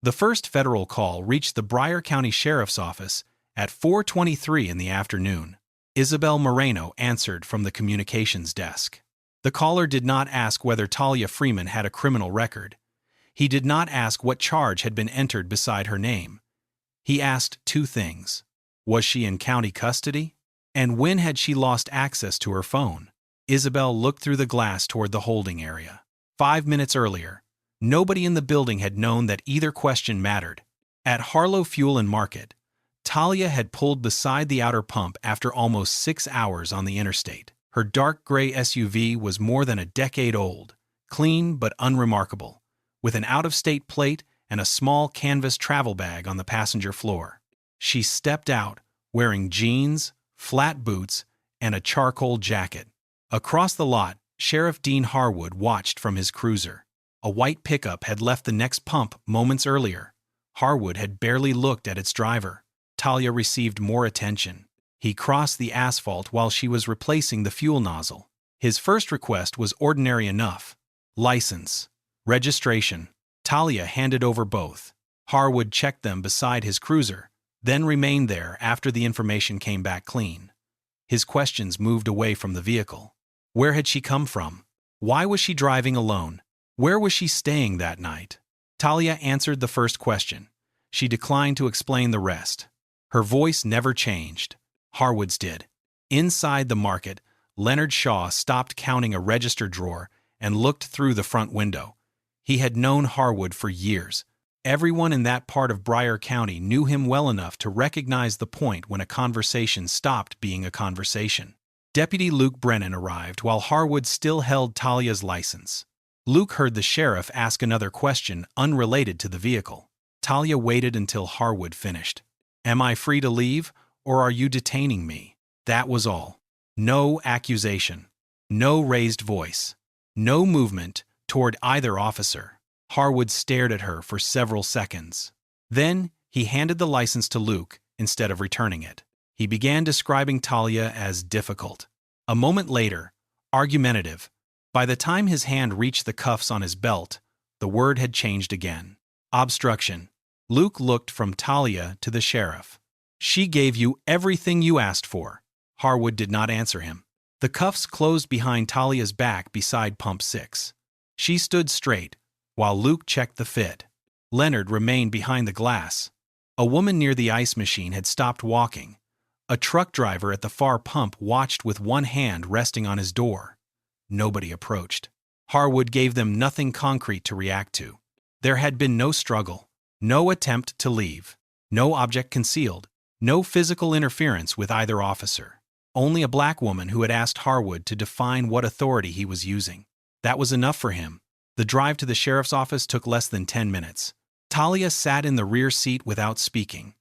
The first federal call reached the Bryan County Sheriff's Office at 4:23 in the afternoon. Isabel Moreno answered from the communications desk. The caller did not ask whether Talia Freeman had a criminal record. He did not ask what charge had been entered beside her name. He asked two things. Was she in county custody? And when had she lost access to her phone? Isabel looked through the glass toward the holding area. 5 minutes earlier, nobody in the building had known that either question mattered. At Harlow Fuel and Market, Talia had pulled beside the outer pump after almost 6 hours on the interstate. Her dark gray SUV was more than a decade old, clean but unremarkable, with an out-of-state plate and a small canvas travel bag on the passenger floor. She stepped out, wearing jeans, flat boots, and a charcoal jacket. Across the lot, Sheriff Dean Harwood watched from his cruiser. A white pickup had left the next pump moments earlier. Harwood had barely looked at its driver. Talia received more attention. He crossed the asphalt while she was replacing the fuel nozzle. His first request was ordinary enough. License. Registration. Talia handed over both. Harwood checked them beside his cruiser, then remained there after the information came back clean. His questions moved away from the vehicle. Where had she come from? Why was she driving alone? Where was she staying that night? Talia answered the first question. She declined to explain the rest. Her voice never changed. Harwood's did. Inside the market, Leonard Shaw stopped counting a register drawer and looked through the front window. He had known Harwood for years. Everyone in that part of Bryan County knew him well enough to recognize the point when a conversation stopped being a conversation. Deputy Luke Brennan arrived while Harwood still held Talia's license. Luke heard the sheriff ask another question unrelated to the vehicle. Talia waited until Harwood finished. Am I free to leave, or are you detaining me? That was all. No accusation. No raised voice. No movement toward either officer. Harwood stared at her for several seconds. Then he handed the license to Luke instead of returning it. He began describing Talia as difficult. A moment later, argumentative. By the time his hand reached the cuffs on his belt, the word had changed again. Obstruction. Luke looked from Talia to the sheriff. She gave you everything you asked for. Harwood did not answer him. The cuffs closed behind Talia's back beside Pump 6. She stood straight, while Luke checked the fit. Leonard remained behind the glass. A woman near the ice machine had stopped walking. A truck driver at the far pump watched with one hand resting on his door. Nobody approached. Harwood gave them nothing concrete to react to. There had been no struggle. No attempt to leave. No object concealed. No physical interference with either officer. Only a black woman who had asked Harwood to define what authority he was using. That was enough for him. The drive to the sheriff's office took less than 10 minutes. Talia sat in the rear seat without speaking.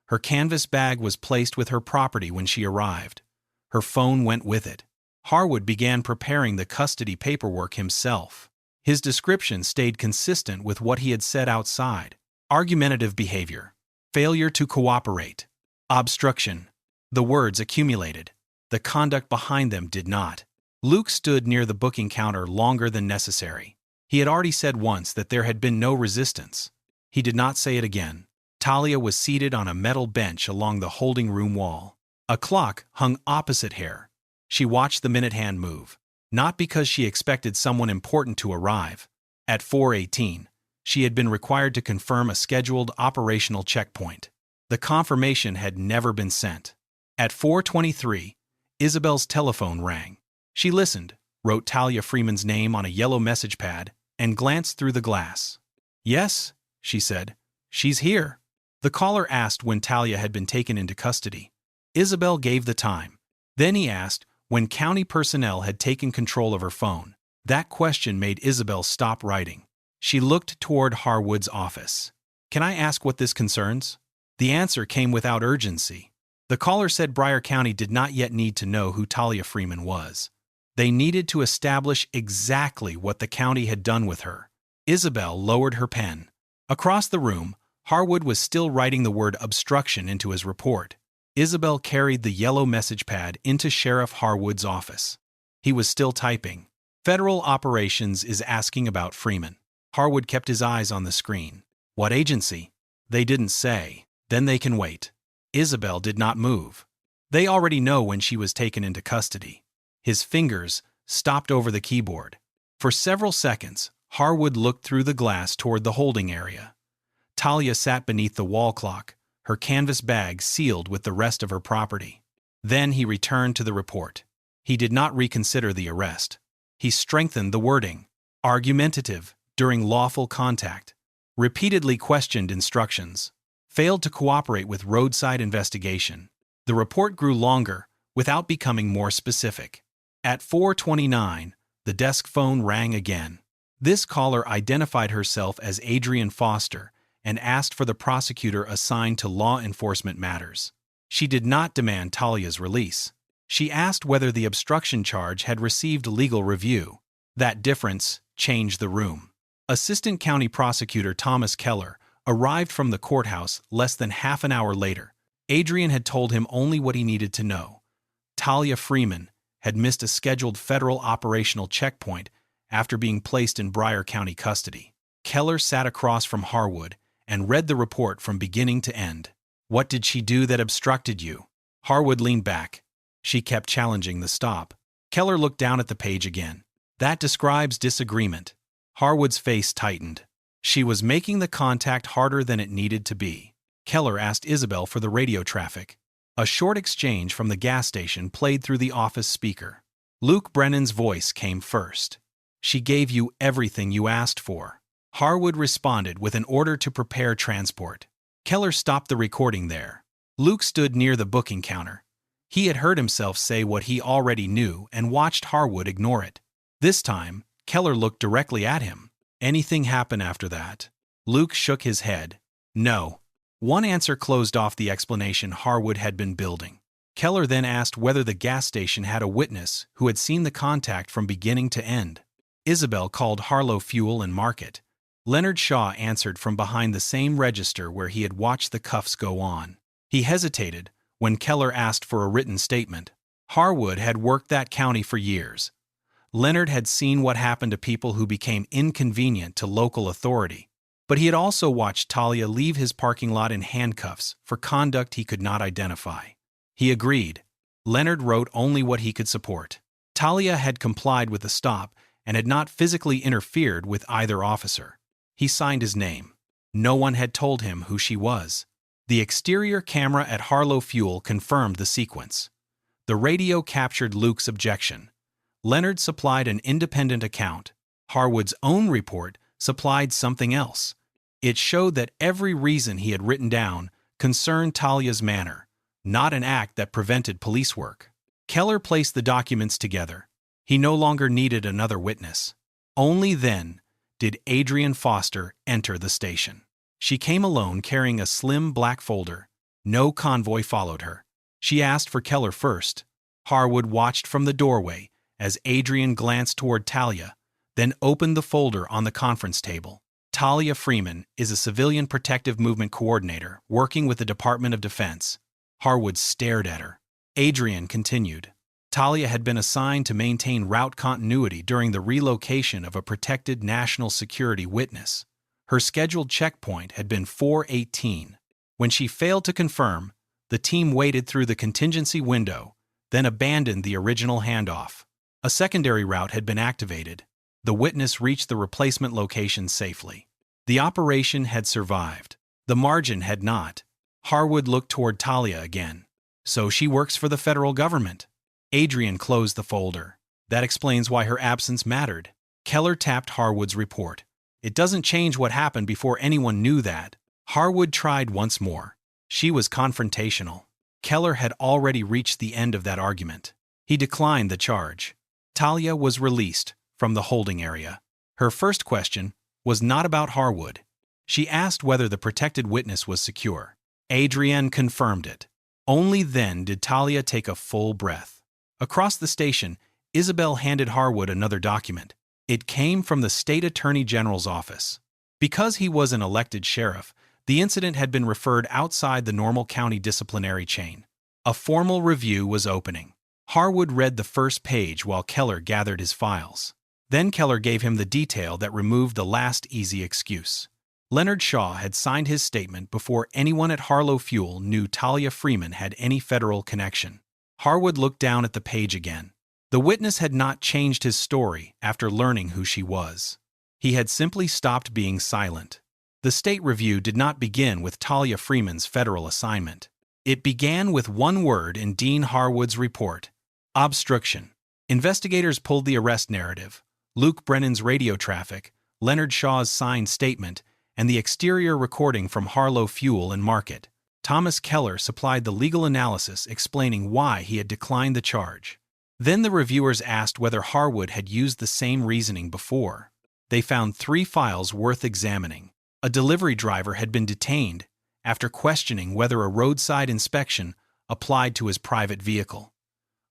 Her canvas bag was placed with her property when she arrived. Her phone went with it. Harwood began preparing the custody paperwork himself. His description stayed consistent with what he had said outside. Argumentative behavior. Failure to cooperate. Obstruction. The words accumulated. The conduct behind them did not. Luke stood near the booking counter longer than necessary. He had already said once that there had been no resistance. He did not say it again. Talia was seated on a metal bench along the holding room wall. A clock hung opposite her. She watched the minute hand move, not because she expected someone important to arrive. At 4:18, she had been required to confirm a scheduled operational checkpoint. The confirmation had never been sent. At 4:23, Isabel's telephone rang. She listened, wrote Talia Freeman's name on a yellow message pad, and glanced through the glass. Yes, she said. She's here. The caller asked when Talia had been taken into custody. Isabel gave the time. Then he asked when county personnel had taken control of her phone. That question made Isabel stop writing. She looked toward Harwood's office. Can I ask what this concerns? The answer came without urgency. The caller said Bryan County did not yet need to know who Talia Freeman was. They needed to establish exactly what the county had done with her. Isabel lowered her pen. Across the room, Harwood was still writing the word obstruction into his report. Isabel carried the yellow message pad into Sheriff Harwood's office. He was still typing. Federal Operations is asking about Freeman. Harwood kept his eyes on the screen. What agency? They didn't say. Then they can wait. Isabel did not move. They already know when she was taken into custody. His fingers stopped over the keyboard. For several seconds, Harwood looked through the glass toward the holding area. Talia sat beneath the wall clock, her canvas bag sealed with the rest of her property. Then he returned to the report. He did not reconsider the arrest. He strengthened the wording. Argumentative, during lawful contact. Repeatedly questioned instructions. Failed to cooperate with roadside investigation. The report grew longer, without becoming more specific. At 4:29, the desk phone rang again. This caller identified herself as Adrienne Foster and asked for the prosecutor assigned to law enforcement matters. She did not demand Talia's release. She asked whether the obstruction charge had received legal review. That difference changed the room. Assistant County Prosecutor Thomas Keller arrived from the courthouse less than half an hour later. Adrienne had told him only what he needed to know. Talia Freeman had missed a scheduled federal operational checkpoint after being placed in Bryan County custody. Keller sat across from Harwood and read the report from beginning to end. What did she do that obstructed you? Harwood leaned back. She kept challenging the stop. Keller looked down at the page again. That describes disagreement. Harwood's face tightened. She was making the contact harder than it needed to be. Keller asked Isabel for the radio traffic. A short exchange from the gas station played through the office speaker. Luke Brennan's voice came first. She gave you everything you asked for. Harwood responded with an order to prepare transport. Keller stopped the recording there. Luke stood near the booking counter. He had heard himself say what he already knew and watched Harwood ignore it. This time, Keller looked directly at him. Anything happen after that? Luke shook his head. No. One answer closed off the explanation Harwood had been building. Keller then asked whether the gas station had a witness who had seen the contact from beginning to end. Isabel called Harlow Fuel and Market. Leonard Shaw answered from behind the same register where he had watched the cuffs go on. He hesitated when Keller asked for a written statement. Harwood had worked that county for years. Leonard had seen what happened to people who became inconvenient to local authority, but he had also watched Talia leave his parking lot in handcuffs for conduct he could not identify. He agreed. Leonard wrote only what he could support. Talia had complied with the stop and had not physically interfered with either officer. He signed his name. No one had told him who she was. The exterior camera at Harlow Fuel confirmed the sequence. The radio captured Luke's objection. Leonard supplied an independent account. Harwood's own report supplied something else. It showed that every reason he had written down concerned Talia's manner, not an act that prevented police work. Keller placed the documents together. He no longer needed another witness. Only then did Adrienne Foster enter the station. She came alone carrying a slim black folder. No convoy followed her. She asked for Keller first. Harwood watched from the doorway as Adrienne glanced toward Talia, then opened the folder on the conference table. Talia Freeman is a civilian protective movement coordinator working with the Department of Defense. Harwood stared at her. Adrienne continued. Talia had been assigned to maintain route continuity during the relocation of a protected national security witness. Her scheduled checkpoint had been 4:18. When she failed to confirm, the team waited through the contingency window, then abandoned the original handoff. A secondary route had been activated. The witness reached the replacement location safely. The operation had survived. The margin had not. Harwood looked toward Talia again. So she works for the federal government. Adrienne closed the folder. That explains why her absence mattered. Keller tapped Harwood's report. It doesn't change what happened before anyone knew that. Harwood tried once more. She was confrontational. Keller had already reached the end of that argument. He declined the charge. Talia was released from the holding area. Her first question was not about Harwood. She asked whether the protected witness was secure. Adrienne confirmed it. Only then did Talia take a full breath. Across the station, Isabel handed Harwood another document. It came from the State Attorney General's office. Because he was an elected sheriff, the incident had been referred outside the normal county disciplinary chain. A formal review was opening. Harwood read the first page while Keller gathered his files. Then Keller gave him the detail that removed the last easy excuse. Leonard Shaw had signed his statement before anyone at Harlow Fuel knew Talia Freeman had any federal connection. Harwood looked down at the page again. The witness had not changed his story after learning who she was. He had simply stopped being silent. The State Review did not begin with Talia Freeman's federal assignment. It began with one word in Dean Harwood's report: obstruction. Investigators pulled the arrest narrative, Luke Brennan's radio traffic, Leonard Shaw's signed statement, and the exterior recording from Harlow Fuel and Market. Thomas Keller supplied the legal analysis explaining why he had declined the charge. Then the reviewers asked whether Harwood had used the same reasoning before. They found 3 files worth examining. A delivery driver had been detained after questioning whether a roadside inspection applied to his private vehicle.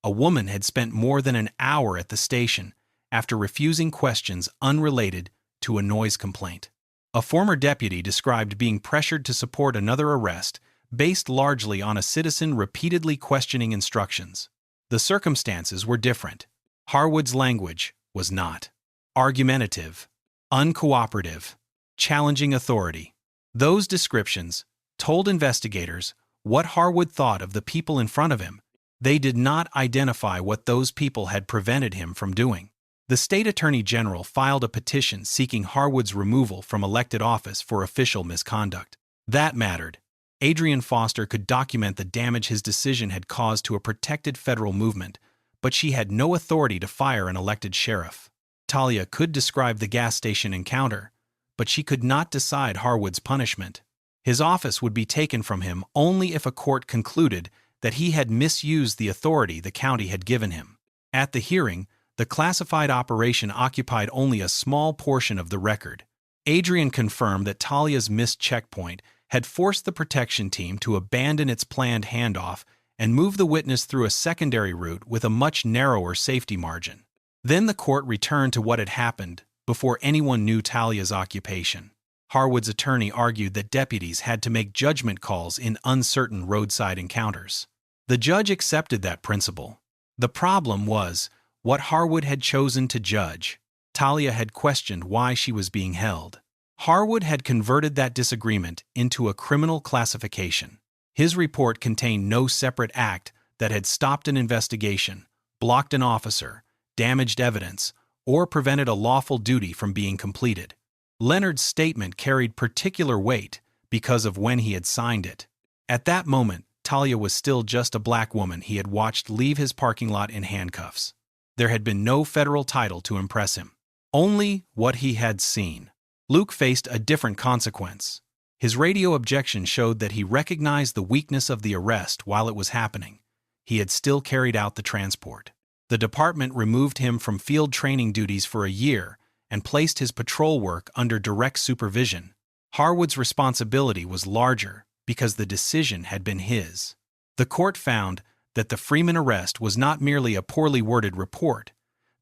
A woman had spent more than an hour at the station after refusing questions unrelated to a noise complaint. A former deputy described being pressured to support another arrest based largely on a citizen repeatedly questioning instructions. The circumstances were different. Harwood's language was not argumentative, uncooperative, challenging authority. Those descriptions told investigators what Harwood thought of the people in front of him. They did not identify what those people had prevented him from doing. The State Attorney General filed a petition seeking Harwood's removal from elected office for official misconduct. That mattered. Adrian Foster could document the damage his decision had caused to a protected federal movement, but she had no authority to fire an elected sheriff. Talia could describe the gas station encounter, but she could not decide Harwood's punishment. His office would be taken from him only if a court concluded that he had misused the authority the county had given him. At the hearing, the classified operation occupied only a small portion of the record. Adrian confirmed that Talia's missed checkpoint had forced the protection team to abandon its planned handoff and move the witness through a secondary route with a much narrower safety margin. Then the court returned to what had happened before anyone knew Talia's occupation. Harwood's attorney argued that deputies had to make judgment calls in uncertain roadside encounters. The judge accepted that principle. The problem was what Harwood had chosen to judge. Talia had questioned why she was being held. Harwood had converted that disagreement into a criminal classification. His report contained no separate act that had stopped an investigation, blocked an officer, damaged evidence, or prevented a lawful duty from being completed. Leonard's statement carried particular weight because of when he had signed it. At that moment, Talia was still just a black woman he had watched leave his parking lot in handcuffs. There had been no federal title to impress him, only what he had seen. Luke faced a different consequence. His radio objection showed that he recognized the weakness of the arrest while it was happening. He had still carried out the transport. The department removed him from field training duties for a year and placed his patrol work under direct supervision. Harwood's responsibility was larger because the decision had been his. The court found that the Freeman arrest was not merely a poorly worded report.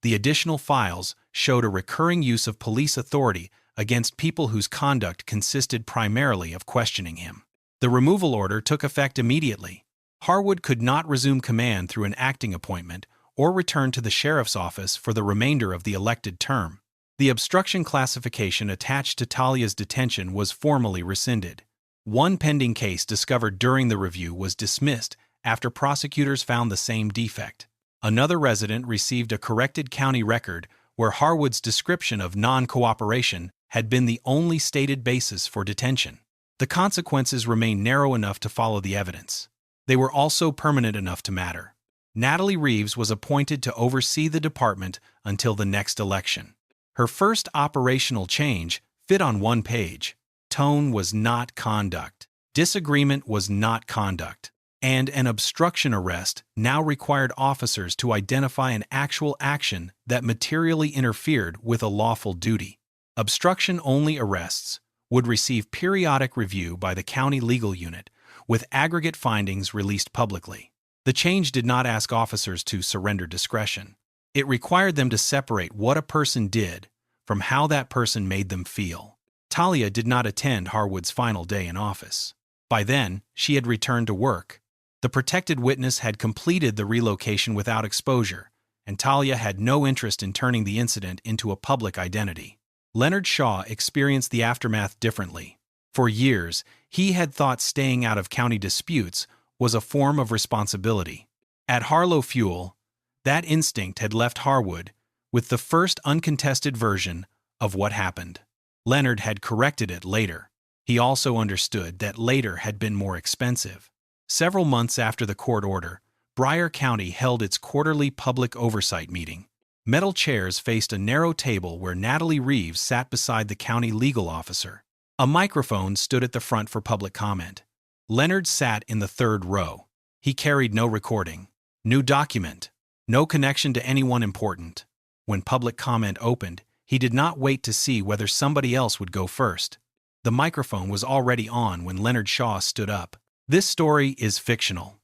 The additional files showed a recurring use of police authority against people whose conduct consisted primarily of questioning him. The removal order took effect immediately. Harwood could not resume command through an acting appointment or return to the sheriff's office for the remainder of the elected term. The obstruction classification attached to Talia's detention was formally rescinded. One pending case discovered during the review was dismissed after prosecutors found the same defect. Another resident received a corrected county record where Harwood's description of non-cooperation had been the only stated basis for detention. The consequences remained narrow enough to follow the evidence. They were also permanent enough to matter. Natalie Reeves was appointed to oversee the department until the next election. Her first operational change fit on one page. Tone was not conduct. Disagreement was not conduct. And an obstruction arrest now required officers to identify an actual action that materially interfered with a lawful duty. Obstruction-only arrests would receive periodic review by the county legal unit, with aggregate findings released publicly. The change did not ask officers to surrender discretion. It required them to separate what a person did from how that person made them feel. Talia did not attend Harwood's final day in office. By then, she had returned to work. The protected witness had completed the relocation without exposure, and Talia had no interest in turning the incident into a public identity. Leonard Shaw experienced the aftermath differently. For years, he had thought staying out of county disputes was a form of responsibility. At Harlow Fuel, that instinct had left Harwood with the first uncontested version of what happened. Leonard had corrected it later. He also understood that later had been more expensive. Several months after the court order, Bryan County held its quarterly public oversight meeting. Metal chairs faced a narrow table where Natalie Reeves sat beside the county legal officer. A microphone stood at the front for public comment. Leonard sat in the third row. He carried no recording, no document, no connection to anyone important. When public comment opened, he did not wait to see whether somebody else would go first. The microphone was already on when Leonard Shaw stood up. This story is fictional.